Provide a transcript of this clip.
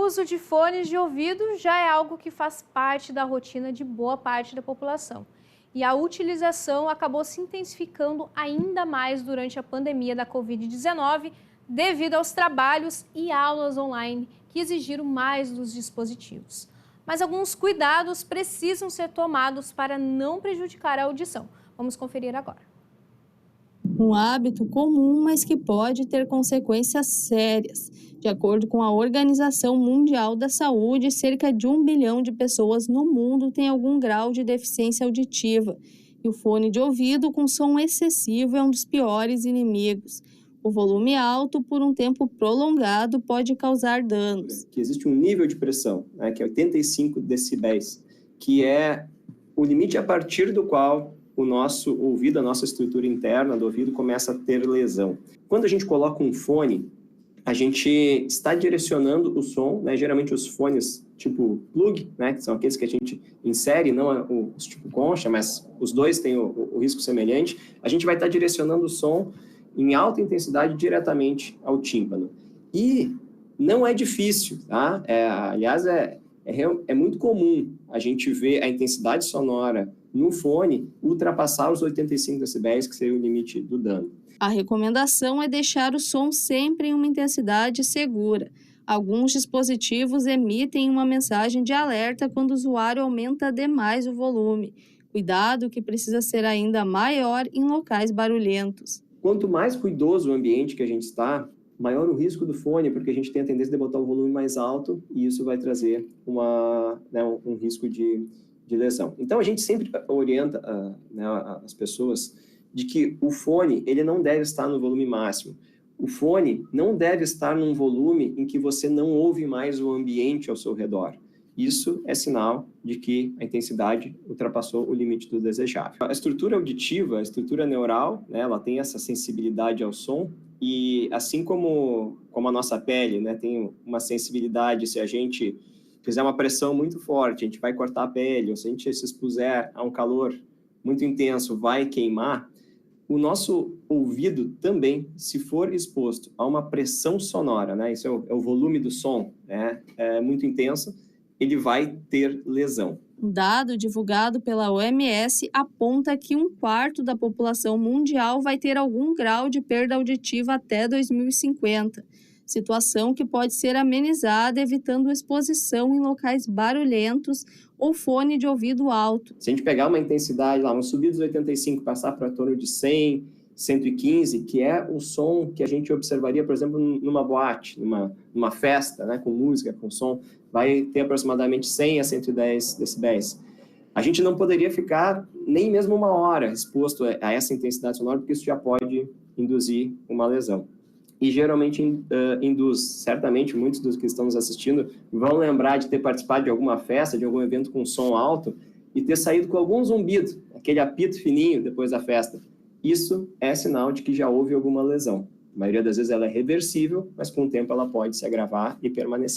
uso de fones de ouvido já é algo que faz parte da rotina de boa parte da população. E a utilização acabou se intensificando ainda mais durante a pandemia da Covid-19, devido aos trabalhos e aulas online que exigiram mais dos dispositivos. Mas alguns cuidados precisam ser tomados para não prejudicar a audição. Vamos conferir agora. Um hábito comum, mas que pode ter consequências sérias. De acordo com a Organização Mundial da Saúde, cerca de 1 bilhão de pessoas no mundo têm algum grau de deficiência auditiva. E o fone de ouvido com som excessivo é um dos piores inimigos. O volume alto por um tempo prolongado pode causar danos. Que existe um nível de pressão, né, que é 85 decibéis, que é o limite a partir do qual o nosso ouvido, a nossa estrutura interna do ouvido começa a ter lesão. Quando a gente coloca um fone, a gente está direcionando o som, né, geralmente os fones tipo plug, né, que são aqueles que a gente insere, não os tipo concha, mas os dois têm o risco semelhante, a gente vai estar direcionando o som em alta intensidade diretamente ao tímpano. E não é difícil, tá? Aliás, é muito comum a gente ver a intensidade sonora no fone ultrapassar os 85 decibéis, que seria o limite do dano. A recomendação é deixar o som sempre em uma intensidade segura. Alguns dispositivos emitem uma mensagem de alerta quando o usuário aumenta demais o volume. Cuidado que precisa ser ainda maior em locais barulhentos. Quanto mais cuidoso o ambiente que a gente está, maior o risco do fone, porque a gente tem a tendência de botar o volume mais alto e isso vai trazer um risco de lesão. Então, a gente sempre orienta as pessoas de que o fone ele não deve estar no volume máximo. O fone não deve estar num volume em que você não ouve mais o ambiente ao seu redor. Isso é sinal de que a intensidade ultrapassou o limite do desejável. A estrutura auditiva, a estrutura neural, né, ela tem essa sensibilidade ao som e assim como a nossa pele, né, tem uma sensibilidade, se a gente fizer uma pressão muito forte, a gente vai cortar a pele, ou se a gente se expuser a um calor muito intenso, vai queimar, o nosso ouvido também, se for exposto a uma pressão sonora, né, isso é o volume do som, né, muito intenso, ele vai ter lesão. Um dado divulgado pela OMS aponta que 1/4 da população mundial vai ter algum grau de perda auditiva até 2050. Situação que pode ser amenizada evitando exposição em locais barulhentos ou fone de ouvido alto. Se a gente pegar uma intensidade lá, vamos subir dos 85, passar para torno de 100, 115, que é o som que a gente observaria, por exemplo, numa boate, numa festa, né, com música, com som, vai ter aproximadamente 100 a 110 decibéis. A gente não poderia ficar nem mesmo 1 hora exposto a essa intensidade sonora, porque isso já pode induzir uma lesão. E geralmente induz, certamente muitos dos que estão nos assistindo vão lembrar de ter participado de alguma festa, de algum evento com som alto e ter saído com algum zumbido, aquele apito fininho depois da festa. Isso é sinal de que já houve alguma lesão. A maioria das vezes ela é reversível, mas com o tempo ela pode se agravar e permanecer.